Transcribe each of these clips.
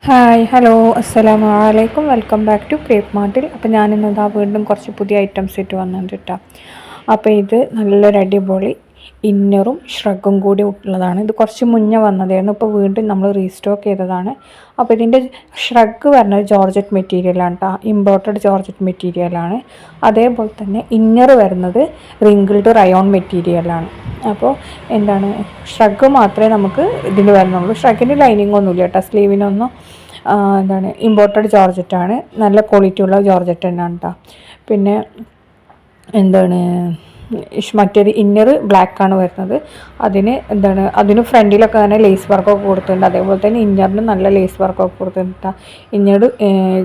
Hi hello അസ്സലാമു അലൈക്കും welcome back to crepe മാർട്ടിൽ. അപ്പോൾ ഞാനിന്നതാ വീണ്ടും കുറച്ച് പുതിയ ഐറ്റംസ് ഇട്ട് വന്നിട്ടുണ്ട് കേട്ടോ. അപ്പോൾ ഇത് നല്ലൊരു അടിപൊളി ഇന്നറും ഷ്രഗും കൂടി ഉള്ളതാണ്. ഇത് കുറച്ച് മുന്നേ വന്നതായിരുന്നു, ഇപ്പോൾ വീണ്ടും നമ്മൾ റീസ്റ്റോക്ക് ചെയ്തതാണ്. അപ്പോൾ ഇതിൻ്റെ ഷ്രഗ് വരുന്നത് ജോർജറ്റ് മെറ്റീരിയലാണ് കേട്ടോ, ഇമ്പോർട്ടഡ് ജോർജറ്റ് മെറ്റീരിയലാണ്. അതേപോലെ തന്നെ ഇന്നർ വരുന്നത് റിങ്കിൾഡ് റയോൺ മെറ്റീരിയലാണ്. അപ്പോൾ എന്താണ്, ഷ്രഗ് മാത്രമേ നമുക്ക് ഇതിൽ വരുന്നുള്ളൂ. ഷ്രഗിന് ലൈനിങ് ഒന്നുമില്ല കേട്ടോ, സ്ലീവിനൊന്നും. എന്താണ്, ഇമ്പോർട്ടഡ് ജോർജറ്റാണ്, നല്ല ക്വാളിറ്റി ഉള്ള ജോർജറ്റ് തന്നെയാണ് കേട്ടോ. പിന്നെ എന്താണ്, മറ്റൊരു ഇന്നർ ബ്ലാക്കാണ് വരുന്നത്. അതിന് ഫ്രണ്ടിലൊക്കെ തന്നെ ലേസ് വർക്കൊക്കെ കൊടുത്തിട്ടുണ്ട്. അതേപോലെ തന്നെ ഇന്നറിന് നല്ല ലേസ് വർക്കൊക്കെ കൊടുത്തിട്ടുണ്ട്. ഇന്നർ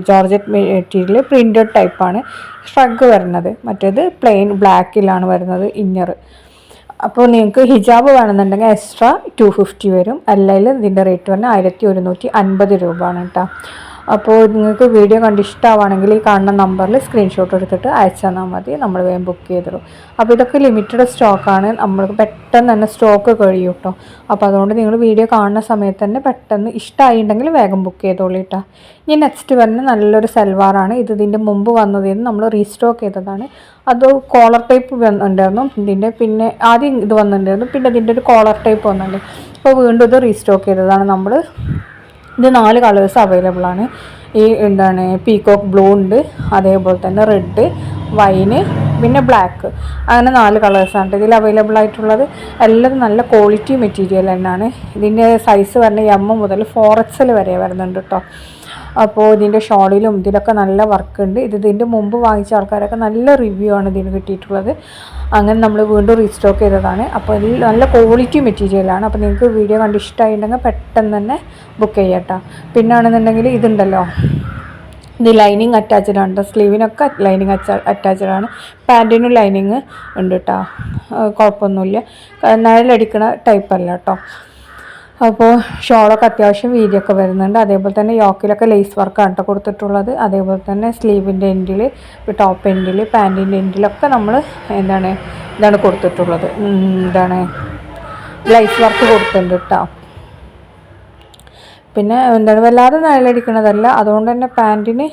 ജോർജറ്റ് മെറ്റീരിയൽ പ്രിൻറ്റഡ് ടൈപ്പാണ് ഷ്രഗ് വരുന്നത്. മറ്റേത് പ്ലെയിൻ ബ്ലാക്കിലാണ് വരുന്നത് ഇന്നർ. അപ്പോൾ നിങ്ങൾക്ക് ഹിജാബ് വേണമെന്നുണ്ടെങ്കിൽ എക്സ്ട്രാ 250 വരും. അല്ലെങ്കിൽ ഇതിൻ്റെ റേറ്റ് പറഞ്ഞാൽ 1150 രൂപയാണ് കേട്ടോ. അപ്പോൾ നിങ്ങൾക്ക് വീഡിയോ കണ്ട് ഇഷ്ടമാണെങ്കിൽ ഈ കാണുന്ന നമ്പറിൽ സ്ക്രീൻഷോട്ട് എടുത്തിട്ട് അയച്ചു തന്നാൽ മതി, നമ്മൾ വേഗം ബുക്ക് ചെയ്തിടും. അപ്പോൾ ഇതൊക്കെ ലിമിറ്റഡ് സ്റ്റോക്കാണ്, നമ്മൾക്ക് പെട്ടെന്ന് തന്നെ സ്റ്റോക്ക് കഴിയും കേട്ടോ. അപ്പോൾ അതുകൊണ്ട് നിങ്ങൾ വീഡിയോ കാണുന്ന സമയത്ത് തന്നെ പെട്ടെന്ന് ഇഷ്ടമായിട്ടുണ്ടെങ്കിൽ വേഗം ബുക്ക് ചെയ്തോളൂ കേട്ടോ. ഇനി നെക്സ്റ്റ് വരുന്ന നല്ലൊരു സൽവാറാണ്. ഇതിൻ്റെ മുമ്പ് വന്നതിന് നമ്മൾ റീസ്റ്റോക്ക് ചെയ്തതാണ്. അത് കോളർ ടൈപ്പ് വന്നിട്ടുണ്ടായിരുന്നു ഇതിൻ്റെ, പിന്നെ ആദ്യം ഇത് വന്നിട്ടുണ്ടായിരുന്നു, പിന്നെ ഇതിൻ്റെ ഒരു കോളർ ടൈപ്പ് വന്നിട്ടുണ്ട്. അപ്പോൾ വീണ്ടും ഇത് റീസ്റ്റോക്ക് ചെയ്തതാണ് നമ്മൾ. ഇത് 4 കളേഴ്സ് അവൈലബിൾ ആണ്. ഈ പീകോക്ക് ബ്ലൂ ഉണ്ട്, അതേപോലെ തന്നെ റെഡ്, വൈന്, പിന്നെ ബ്ലാക്ക്, അങ്ങനെ 4 കളേഴ്സാണ് ഇതിൽ അവൈലബിൾ ആയിട്ടുള്ളത്. എല്ലാം നല്ല ക്വാളിറ്റി മെറ്റീരിയൽ തന്നെയാണ്. ഇതിൻ്റെ സൈസ് പറഞ്ഞാൽ M മുതൽ 4XL വരെ വരുന്നുണ്ട് കേട്ടോ. അപ്പോൾ ഇതിൻ്റെ ഷോളിലും ഇതിലൊക്കെ നല്ല വർക്ക് ഉണ്ട്. ഇതിൻ്റെ മുമ്പ് വാങ്ങിച്ച ആൾക്കാരൊക്കെ നല്ല റിവ്യൂ ആണ് ഇതിന് കിട്ടിയിട്ടുള്ളത്. അങ്ങനെ നമ്മൾ വീണ്ടും റീസ്റ്റോക്ക് ചെയ്തതാണ്. അപ്പോൾ ഇതിൽ നല്ല ക്വാളിറ്റി മെറ്റീരിയലാണ്. അപ്പോൾ നിങ്ങൾക്ക് വീഡിയോ കണ്ട് ഇഷ്ടമായിട്ടുണ്ടെങ്കിൽ പെട്ടെന്ന് തന്നെ ബുക്ക് ചെയ്യട്ടോ. പിന്നാണെന്നുണ്ടെങ്കിൽ ഇതുണ്ടല്ലോ, ഇത് ലൈനിങ് അറ്റാച്ച്ഡ് ആണ്. സ്ലീവിനൊക്കെ ലൈനിങ് അറ്റാച്ച്ഡ്, പാൻറ്റിനും ലൈനിങ് ഉണ്ട് കേട്ടോ. കുഴപ്പമൊന്നുമില്ല, നിഴലടിക്കണ ടൈപ്പല്ല കേട്ടോ. അപ്പോൾ ഷോളൊക്കെ അത്യാവശ്യം വീതിയൊക്കെ വരുന്നുണ്ട്. അതേപോലെ തന്നെ യോക്കിലൊക്കെ ലേസ് വർക്കാണ് കേട്ടോ കൊടുത്തിട്ടുള്ളത്. അതേപോലെ തന്നെ സ്ലീവിൻ്റെ എൻഡിൽ, ടോപ്പ് എൻഡിൽ, പാൻറ്റിൻ്റെ എൻഡിലൊക്കെ നമ്മൾ ഇതാണ് കൊടുത്തിട്ടുള്ളത്. ലേസ് വർക്ക് കൊടുത്തിട്ടുണ്ട് കേട്ടോ. പിന്നെ വല്ലാതെ നിഴലടിക്കണതല്ല, അതുകൊണ്ട് തന്നെ പാൻറ്റിന്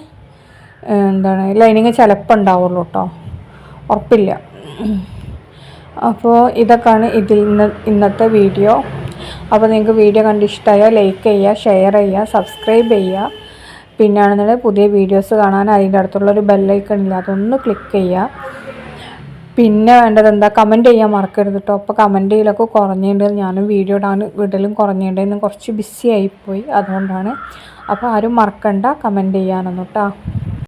ലൈനിങ് ചിലപ്പോൾ ഉണ്ടാവുള്ളൂ കേട്ടോ, ഉറപ്പില്ല. അപ്പോൾ ഇതൊക്കെയാണ് ഇന്നത്തെ വീഡിയോ. അപ്പോൾ നിങ്ങൾക്ക് വീഡിയോ കണ്ട് ഇഷ്ടമായാൽ ലൈക്ക് ചെയ്യുക, ഷെയർ ചെയ്യുക, സബ്സ്ക്രൈബ് ചെയ്യുക. പിന്നെയാണെന്നുണ്ടെങ്കിൽ പുതിയ വീഡിയോസ് കാണാൻ അതിൻ്റെ അടുത്തുള്ളൊരു ബെല്ലൈക്കൺ ഇല്ല, അതൊന്ന് ക്ലിക്ക് ചെയ്യുക. പിന്നെ വേണ്ടത് എന്താ, കമൻറ്റ് ചെയ്യാൻ മറക്കരുത് കേട്ടോ. അപ്പോൾ കമൻറ്റ് ചെയ്യലൊക്കെ കുറഞ്ഞിട്ടുണ്ട്, ഞാനും വീഡിയോ വിടലും കുറഞ്ഞിട്ടുണ്ടെന്ന് കുറച്ച് ബിസി ആയിപ്പോയി, അതുകൊണ്ടാണ്. അപ്പോൾ ആരും മറക്കണ്ട കമൻറ്റ് ചെയ്യാനൊന്നും കേട്ടോ.